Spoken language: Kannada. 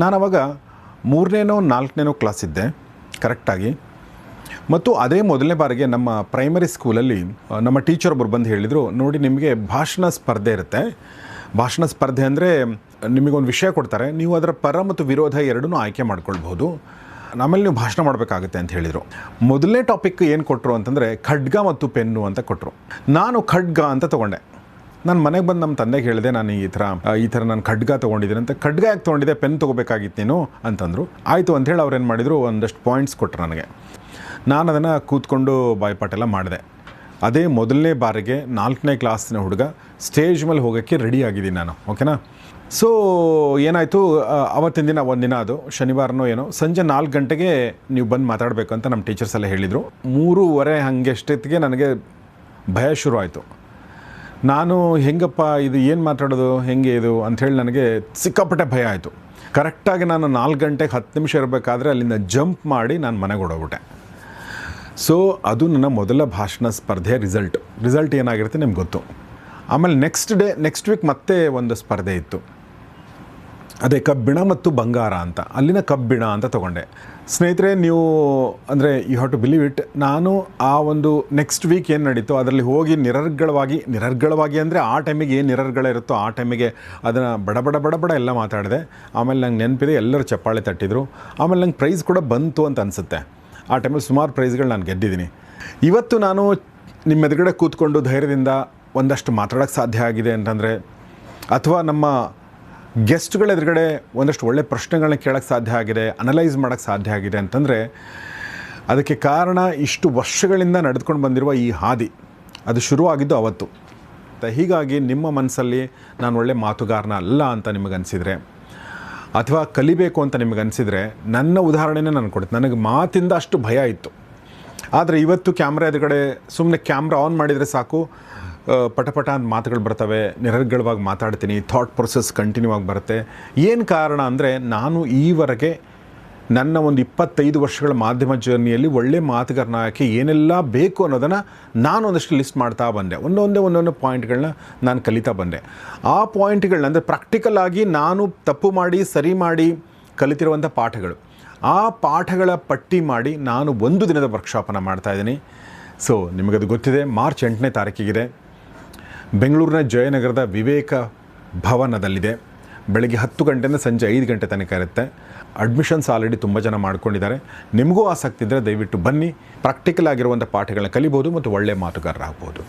ನಾನು ಅವಾಗ 3ನೇನೋ 4ನೇನೋ ಕ್ಲಾಸ್ ಇದ್ದೆ ಕರೆಕ್ಟಾಗಿ. ಮತ್ತು ಅದೇ ಮೊದಲನೇ ಬಾರಿಗೆ ನಮ್ಮ ಪ್ರೈಮರಿ ಸ್ಕೂಲಲ್ಲಿ ನಮ್ಮ ಟೀಚರ್ ಒಬ್ಬರು ಬಂದು ಹೇಳಿದರು, ನೋಡಿ ನಿಮಗೆ ಭಾಷಣ ಸ್ಪರ್ಧೆ ಇರುತ್ತೆ. ಭಾಷಣ ಸ್ಪರ್ಧೆ ಅಂದರೆ ನಿಮಗೊಂದು ವಿಷಯ ಕೊಡ್ತಾರೆ, ನೀವು ಅದರ ಪರ ಮತ್ತು ವಿರೋಧ ಎರಡನ್ನೂ ಆಯ್ಕೆ ಮಾಡ್ಕೊಳ್ಬೋದು, ಆಮೇಲೆ ನೀವು ಭಾಷಣ ಮಾಡಬೇಕಾಗುತ್ತೆ ಅಂತ ಹೇಳಿದರು. ಮೊದಲನೇ ಟಾಪಿಕ್ ಏನು ಕೊಟ್ಟರು ಅಂತಂದರೆ ಖಡ್ಗ ಮತ್ತು ಪೆನ್ನು ಅಂತ ಕೊಟ್ಟರು. ನಾನು ಖಡ್ಗ ಅಂತ ತೊಗೊಂಡೆ. ನಾನು ಮನೆಗೆ ಬಂದು ನಮ್ಮ ತಂದೆಗೆ ಹೇಳಿದೆ, ನಾನು ಈ ಥರ ನಾನು ಖಡ್ಗ ತೊಗೊಂಡಿದ್ದೀನಿ ಅಂತ. ಖಡ್ಗ ಯಾಕೆ ತೊಗೊಂಡಿದ್ದೆ, ಪೆನ್ ತೊಗೋಬೇಕಾಗಿತ್ತು ನೀನು ಅಂತಂದರು. ಆಯಿತು ಅಂಥೇಳಿ ಅವ್ರು ಏನು ಮಾಡಿದರು, ಒಂದಷ್ಟು ಪಾಯಿಂಟ್ಸ್ ಕೊಟ್ಟರು ನನಗೆ. ನಾನು ಅದನ್ನು ಕೂತ್ಕೊಂಡು ಬಾಯ್ಪಾಟೆಲ್ಲ ಮಾಡಿದೆ. ಅದೇ ಮೊದಲನೇ ಬಾರಿಗೆ 4ನೇ ಕ್ಲಾಸ್ನ ಹುಡುಗ ಸ್ಟೇಜ್ ಮೇಲೆ ಹೋಗೋಕ್ಕೆ ರೆಡಿ ಆಗಿದ್ದೀನಿ ನಾನು, ಓಕೆನಾ. ಸೊ ಏನಾಯಿತು, ಅವತ್ತಿನ ದಿನ ಒಂದಿನ ಅದು ಶನಿವಾರನೋ ಏನೋ, ಸಂಜೆ 4 ಗಂಟೆಗೆ ನೀವು ಬಂದು ಮಾತಾಡಬೇಕು ಅಂತ ನಮ್ಮ ಟೀಚರ್ಸ್ ಎಲ್ಲ ಹೇಳಿದರು. 3:30 ಹಾಗೆ ಅಷ್ಟೊತ್ತಿಗೆ ನನಗೆ ಭಯ ಶುರು ಆಯಿತು. ನಾನು ಹೆಂಗಪ್ಪ ಇದು ಏನು ಮಾತಾಡೋದು, ಹೆಂಗೆ ಇದು ಅಂಥೇಳಿ ನನಗೆ ಸಿಕ್ಕಾಪಟ್ಟೆ ಭಯ ಆಯಿತು. ಕರೆಕ್ಟಾಗಿ ನಾನು 4 ಗಂಟೆಗೆ 10 ನಿಮಿಷ ಇರಬೇಕಾದ್ರೆ ಅಲ್ಲಿಂದ ಜಂಪ್ ಮಾಡಿ ನಾನು ಮನೆಗೆ ಓಡೋಗ್ಬಿಟ್ಟೆ. ಸೊ ಅದು ನನ್ನ ಮೊದಲ ಭಾಷಣ ಸ್ಪರ್ಧೆಯ ರಿಸಲ್ಟ್ ಏನಾಗಿರುತ್ತೆ ನಿಮ್ಗೆ ಗೊತ್ತು. ಆಮೇಲೆ ನೆಕ್ಸ್ಟ್ ವೀಕ್ ಮತ್ತೆ ಒಂದು ಸ್ಪರ್ಧೆ ಇತ್ತು, ಅದೇ ಕಬ್ಬಿಣ ಮತ್ತು ಬಂಗಾರ ಅಂತ. ಅಲ್ಲಿನ ಕಬ್ಬಿಣ ಅಂತ ತೊಗೊಂಡೆ. ಸ್ನೇಹಿತರೆ, ನೀವು ಅಂದರೆ you have to believe it, ನಾನು ಆ ಒಂದು ನೆಕ್ಸ್ಟ್ ವೀಕ್ ಏನು ನಡೀತು ಅದರಲ್ಲಿ ಹೋಗಿ ನಿರರ್ಗಳವಾಗಿ ಅಂದರೆ ಆ ಟೈಮಿಗೆ ಏನು ನಿರರ್ಗಳಿರುತ್ತೋ ಆ ಟೈಮಿಗೆ ಅದನ್ನು ಬಡ ಎಲ್ಲ ಮಾತಾಡಿದೆ. ಆಮೇಲೆ ನಂಗೆ ನೆನಪಿದೆ, ಎಲ್ಲರೂ ಚಪ್ಪಾಳೆ ತಟ್ಟಿದ್ರು. ಆಮೇಲೆ ನಂಗೆ ಪ್ರೈಸ್ ಕೂಡ ಬಂತು ಅಂತ ಅನಿಸುತ್ತೆ. ಆ ಟೈಮಲ್ಲಿ ಸುಮಾರು ಪ್ರೈಸ್ಗಳು ನಾನು ಗೆದ್ದಿದ್ದೀನಿ. ಇವತ್ತು ನಾನು ನಿಮ್ಮ ಎದುರುಗಡೆ ಕೂತ್ಕೊಂಡು ಧೈರ್ಯದಿಂದ ಒಂದಷ್ಟು ಮಾತಾಡೋಕ್ಕೆ ಸಾಧ್ಯ ಆಗಿದೆ ಅಂತಂದರೆ, ಅಥವಾ ನಮ್ಮ ಗೆಸ್ಟ್ಗಳ ಎದುರುಗಡೆ ಒಂದಷ್ಟು ಒಳ್ಳೆ ಪ್ರಶ್ನೆಗಳನ್ನ ಕೇಳೋಕ್ಕೆ ಸಾಧ್ಯ ಆಗಿದೆ, ಅನಲೈಸ್ ಮಾಡೋಕ್ಕೆ ಸಾಧ್ಯ ಆಗಿದೆ ಅಂತಂದರೆ, ಅದಕ್ಕೆ ಕಾರಣ ಇಷ್ಟು ವರ್ಷಗಳಿಂದ ನಡೆದುಕೊಂಡು ಬಂದಿರುವ ಈ ಹಾದಿ. ಅದು ಶುರುವಾಗಿದ್ದು ಅವತ್ತು. ಹೀಗಾಗಿ ನಿಮ್ಮ ಮನಸ್ಸಲ್ಲಿ ನಾನು ಒಳ್ಳೆ ಮಾತುಗಾರನ ಅಲ್ಲ ಅಂತ ನಿಮಗನ್ಸಿದ್ರೆ, ಅಥವಾ ಕಲಿಬೇಕು ಅಂತ ನಿಮಗನ್ಸಿದ್ರೆ, ನನ್ನ ಉದಾಹರಣೆನೇ ನಾನು ಕೊಡ್ತೀನಿ. ನನಗೆ ಮಾತಿಂದ ಅಷ್ಟು ಭಯ ಇತ್ತು. ಆದರೆ ಇವತ್ತು ಕ್ಯಾಮ್ರಾ ಎದುರುಗಡೆ ಸುಮ್ಮನೆ ಕ್ಯಾಮ್ರಾ ಆನ್ ಮಾಡಿದರೆ ಸಾಕು, ಪಟ ಅಂತ ಮಾತುಗಳು ಬರ್ತವೆ, ನಿರರ್ಗಳವಾಗಿ ಮಾತಾಡ್ತೀನಿ, ಥಾಟ್ ಪ್ರೊಸೆಸ್ ಕಂಟಿನ್ಯೂ ಆಗಿ ಬರುತ್ತೆ. ಏನು ಕಾರಣ ಅಂದರೆ, ನಾನು ಈವರೆಗೆ ನನ್ನ ಒಂದು 25 ವರ್ಷಗಳ ಮಾಧ್ಯಮ ಜರ್ನಿಯಲ್ಲಿ ಒಳ್ಳೆ ಮಾತುಗಾರನಾಗಕ್ಕೆ ಏನೆಲ್ಲ ಬೇಕು ಅನ್ನೋದನ್ನು ನಾನು ಒಂದಷ್ಟು ಲಿಸ್ಟ್ ಮಾಡ್ತಾ ಬಂದೆ. ಒಂದೊಂದೇ ಪಾಯಿಂಟ್ಗಳನ್ನ ನಾನು ಕಲಿತಾ ಬಂದೆ. ಆ ಪಾಯಿಂಟ್ಗಳನ್ನ ಅಂದರೆ ಪ್ರಾಕ್ಟಿಕಲ್ ಆಗಿ ನಾನು ತಪ್ಪು ಮಾಡಿ ಸರಿ ಮಾಡಿ ಕಲಿತಿರುವಂಥ ಪಾಠಗಳು, ಆ ಪಾಠಗಳ ಪಟ್ಟಿ ಮಾಡಿ ನಾನು 1 ದಿನದ ವರ್ಕ್ಶಾಪನ್ನು ಮಾಡ್ತಾಯಿದ್ದೀನಿ. ಸೊ ನಿಮಗದು ಗೊತ್ತಿದೆ, ಮಾರ್ಚ್ 8ನೇ ತಾರೀಕಿಗಿದೆ, ಬೆಂಗಳೂರಿನ ಜಯನಗರದ ವಿವೇಕ ಭವನದಲ್ಲಿದೆ. ಬೆಳಗ್ಗೆ 10 ಗಂಟೆಯಿಂದ ಸಂಜೆ 5 ಗಂಟೆ ತನಕ ಇರುತ್ತೆ. ಅಡ್ಮಿಷನ್ಸ್ ಆಲ್ರೆಡಿ ತುಂಬ ಜನ ಮಾಡ್ಕೊಂಡಿದ್ದಾರೆ. ನಿಮಗೂ ಆಸಕ್ತಿ ಇದ್ದರೆ ದಯವಿಟ್ಟು ಬನ್ನಿ. ಪ್ರಾಕ್ಟಿಕಲ್ ಆಗಿರುವಂಥ ಪಾಠಗಳನ್ನ ಕಲಿಬೋದು ಮತ್ತು ಒಳ್ಳೆಯ ಮಾತುಗಾರರಾಗ್ಬೋದು.